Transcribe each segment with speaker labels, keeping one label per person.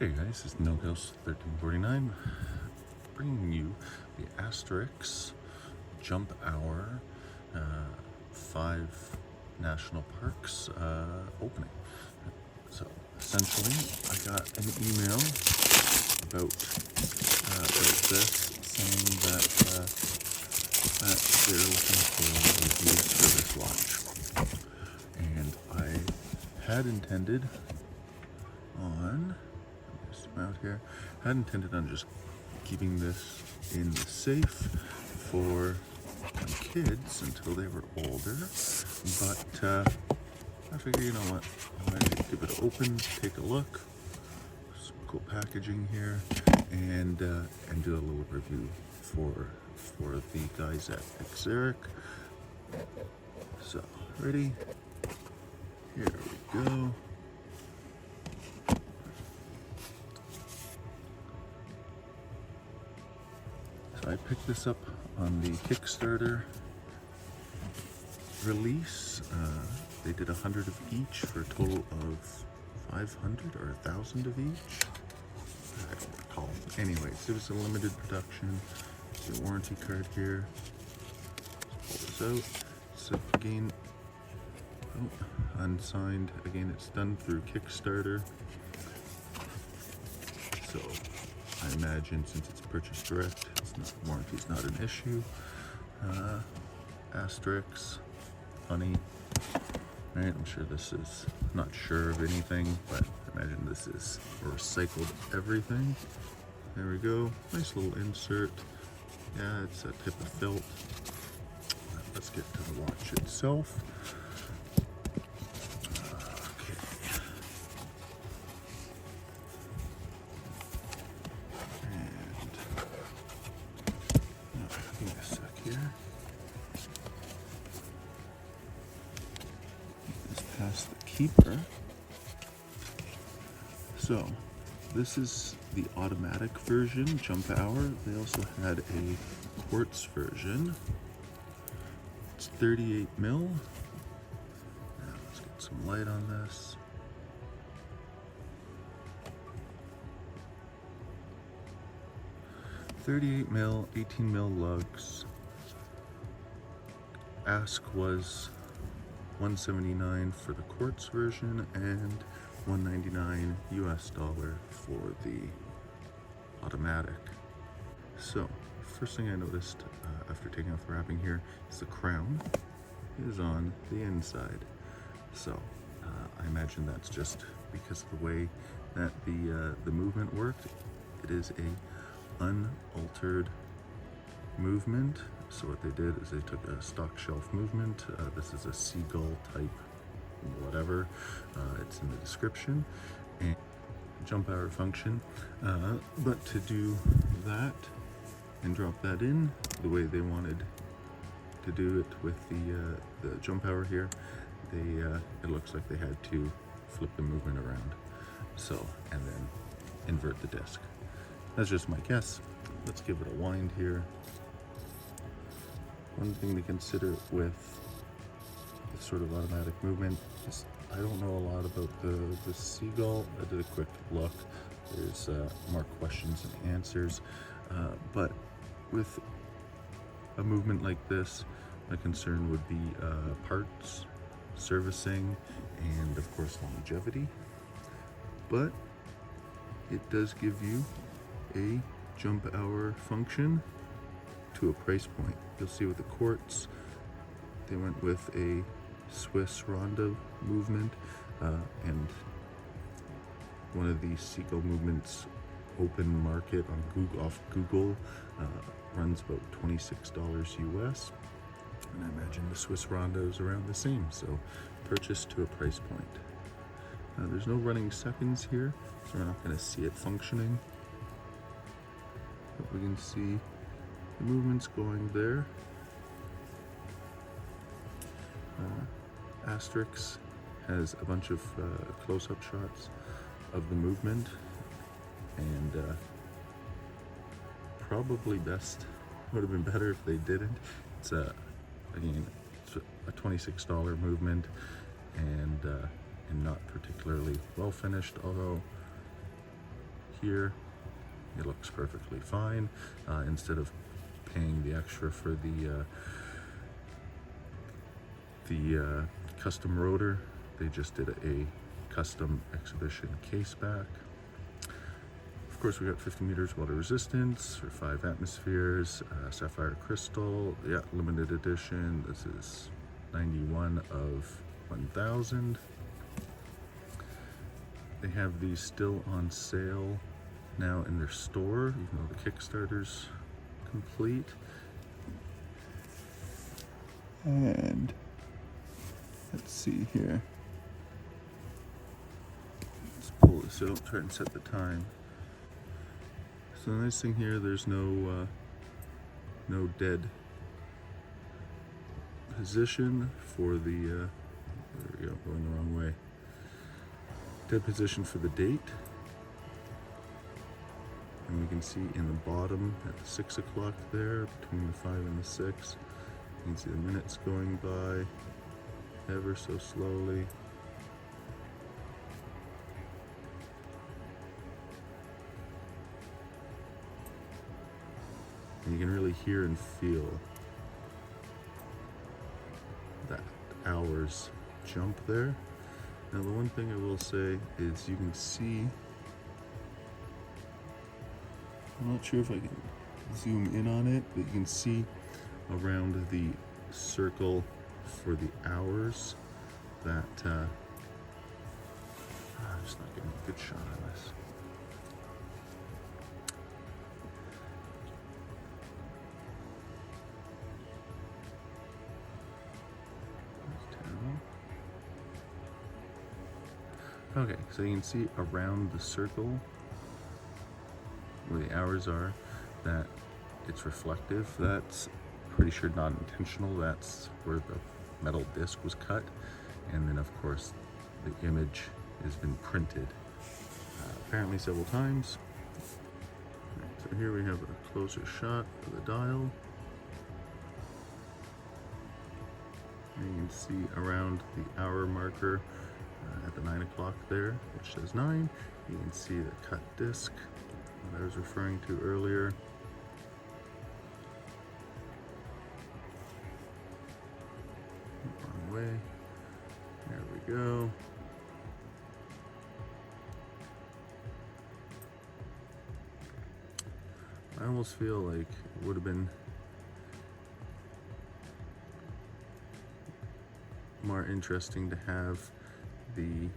Speaker 1: Hey guys, it's No-House1349 bringing you the Asterisk Jump Hour 5 national parks opening. So essentially I got an email about this saying that they're looking for reviews for this launch, and I had intended on out here. I had intended on just keeping this in the safe for my kids until they were older, but I figure, you know what, I might give it an open, take a look, some cool packaging here, and do a little review for the guys at Xeric. So, ready? Here we go. I picked this up on the Kickstarter release. They did 100 of each for a total of 500 or 1,000 of each. I don't recall. Anyways, it was a limited production. The warranty card here. Pull this out. So again, unsigned. Again, it's done through Kickstarter. So I imagine since it's purchased direct, warranty's not an issue. Asterisk, funny. Right, I'm sure this is, not sure of anything, but I imagine this is recycled everything. There we go, nice little insert. Yeah, it's a type of felt. Let's get to the watch itself. Past the keeper. So this is the automatic version, Jump Hour. They also had a Quartz version. It's 38 mil. Now let's get some light on this. .38 mil, 18 mil lugs. Ask was $179 for the Quartz version and $199 US for the automatic. So, first thing I noticed after taking off the wrapping here is the crown is on the inside. So, I imagine that's just because of the way that the movement worked. It is a unaltered movement. So what they did is they took a stock shelf movement. This is a Seagull type whatever. It's in the description. And jump hour function. But to do that and drop that in the way they wanted to do it with the jump hour here, it looks like they had to flip the movement around. So, and then invert the disc. That's just my guess. Let's give it a wind here. One thing to consider with this sort of automatic movement is I don't know a lot about the Seagull. I did a quick look. There's more questions and answers. But with a movement like this, my concern would be parts, servicing, and of course longevity. But it does give you a jump hour function to a price point. You'll see with the Quartz, they went with a Swiss Ronda movement, and one of these Seagull movements open market on Google, off Google, runs about $26 US, and I imagine the Swiss Ronda is around the same. So purchase to a price point. There's no running seconds here, so we're not going to see it functioning, but we can see the movement's going there. Asterisk has a bunch of close-up shots of the movement, and probably would have been better if they didn't. It's again, it's a $26 movement, and not particularly well finished, although here, it looks perfectly fine. Instead of paying the extra for the custom rotor, they just did a custom exhibition case back. Of course, we got 50 meters water resistance for 5 atmospheres, sapphire crystal, yeah, limited edition. This is 91 of 1,000. They have these still on sale now in their store, even though the Kickstarter's complete. And let's see here. Let's pull this out, try and set the time. So the nice thing here, there's no dead position for the, there we go, going the wrong way. Dead position for the date. And we can see in the bottom at 6 o'clock there, between the 5 and the 6, you can see the minutes going by ever so slowly. And you can really hear and feel that hours jump there. Now the one thing I will say is you can see, I'm not sure if I can zoom in on it, but you can see around the circle for the hours that, I'm just not getting a good shot on this. Okay, so you can see around the circle where the hours are that it's reflective. That's pretty sure not intentional. That's where the metal disc was cut. And then of course the image has been printed apparently several times. Right, so here we have a closer shot of the dial. And you can see around the hour marker at the 9 o'clock there, which says 9. You can see the cut disc that I was referring to earlier. Wrong way. There we go. I almost feel like it would have been more interesting to have the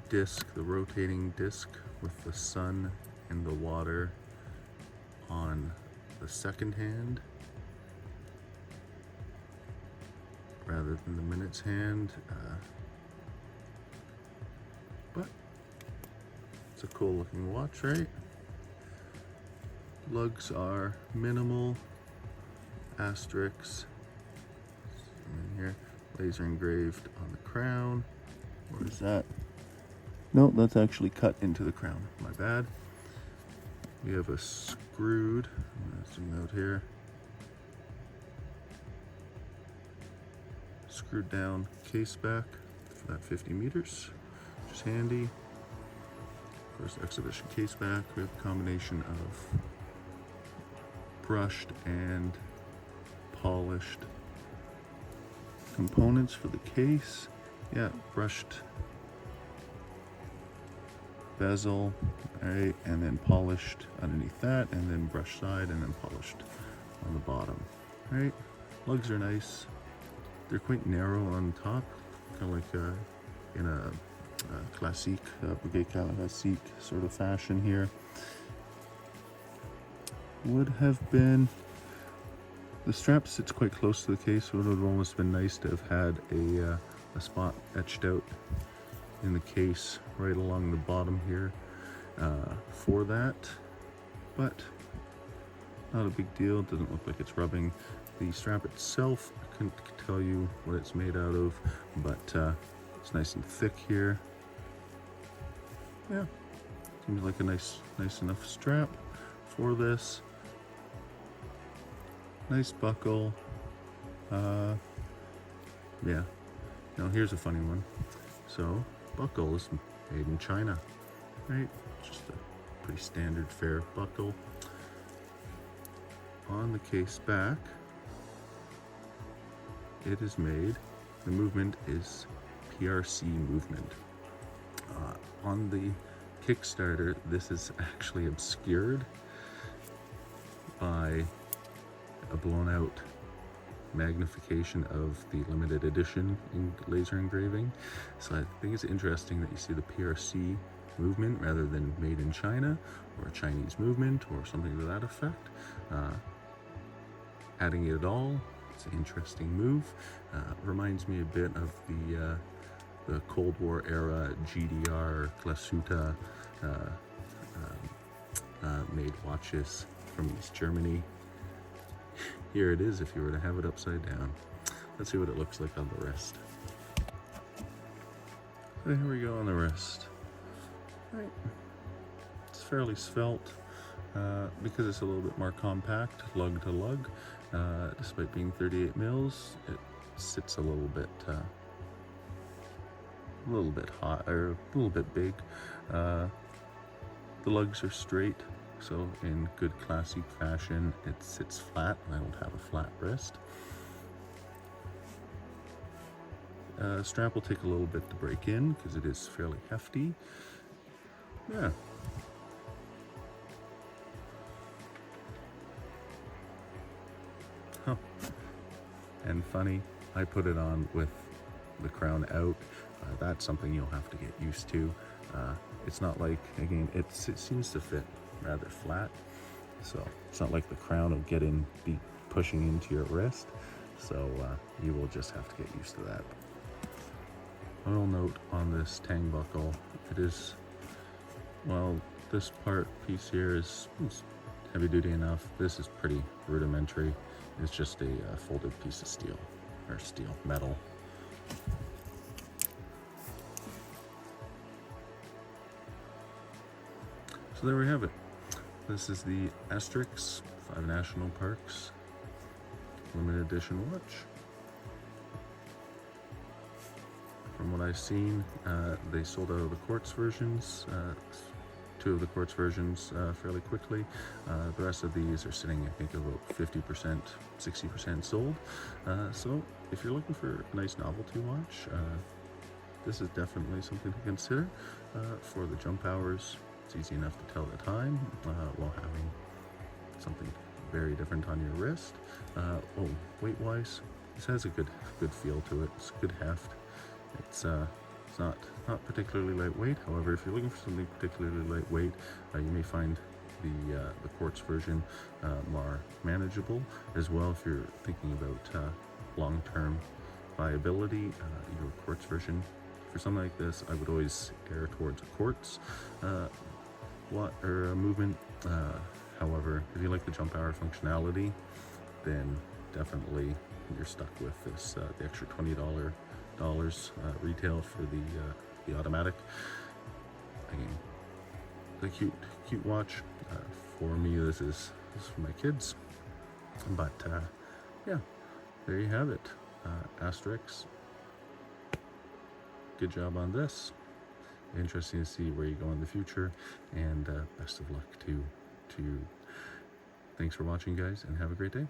Speaker 1: disc, the rotating disc with the sun and the water on the second hand rather than the minutes hand, but it's a cool looking watch, right? Lugs are minimal, asterisks in here. Laser engraved on the crown. Or is that? No, that's actually cut into the crown. My bad. We have a screwed, I'm going to zoom out here, screwed down case back for that 50 meters, which is handy. Of course, exhibition case back. We have a combination of brushed and polished components for the case. Yeah, brushed bezel, right, and then polished underneath that, and then brushed side, and then polished on the bottom. Right, lugs are nice. They're quite narrow on top, kind of like in a classique, bouquet classique sort of fashion here. Would have been, the strap sits quite close to the case, so it would have almost been nice to have had a spot etched out in the case right along the bottom here for that, but not a big deal. It doesn't look like it's rubbing. The strap itself, I couldn't tell you what it's made out of, but it's nice and thick here. Yeah, seems like a nice enough strap for this. Nice buckle. Yeah. Now here's a funny one. So buckle is made in China, right? Just a pretty standard fair buckle. On the case back, it is made, the movement is PRC movement. On the Kickstarter, this is actually obscured by a blown out magnification of the limited edition in laser engraving. So I think it's interesting that you see the PRC movement rather than made in China or Chinese movement or something to that effect. Adding it all, it's an interesting move. Reminds me a bit of the Cold War era GDR Glasuta made watches from East Germany. Here it is if you were to have it upside down. Let's see what it looks like on the wrist. So here we go on the wrist. Right. It's fairly svelte because it's a little bit more compact, lug to lug. Despite being 38 mils, it sits a little bit hot or a little bit big. The lugs are straight, so in good classic fashion, it sits flat. I don't have a flat wrist. Strap will take a little bit to break in because it is fairly hefty. Yeah. Huh. And funny, I put it on with the crown out. That's something you'll have to get used to. It's not like, again, it seems to fit rather flat, so it's not like the crown will be pushing into your wrist, so you will just have to get used to that. A little note on this tang buckle, it is, well, this piece here is heavy duty enough. This is pretty rudimentary. It's just a folded piece of steel, or metal. So there we have it. This is the Asterisk 5 National Parks limited edition watch. From what I've seen, they sold out of the Quartz versions, 2 of the Quartz versions fairly quickly. The rest of these are sitting, I think, about 50%, 60% sold. So if you're looking for a nice novelty watch, this is definitely something to consider. For the jump hours, it's easy enough to tell the time while having something very different on your wrist. Weight-wise, this has a good feel to it. It's a good heft. It's not particularly lightweight. However, if you're looking for something particularly lightweight, you may find the Quartz version more manageable. As well, if you're thinking about long-term viability, your Quartz version. For something like this, I would always err towards a Quartz movement. However, if you like the jump hour functionality, then definitely you're stuck with this the extra $20 retail for the automatic. Again, the cute watch. For me, this is for my kids. But yeah, there you have it. Asterisk. Good job on this. Interesting to see where you go in the future, and best of luck to you. Thanks for watching, guys, and have a great day.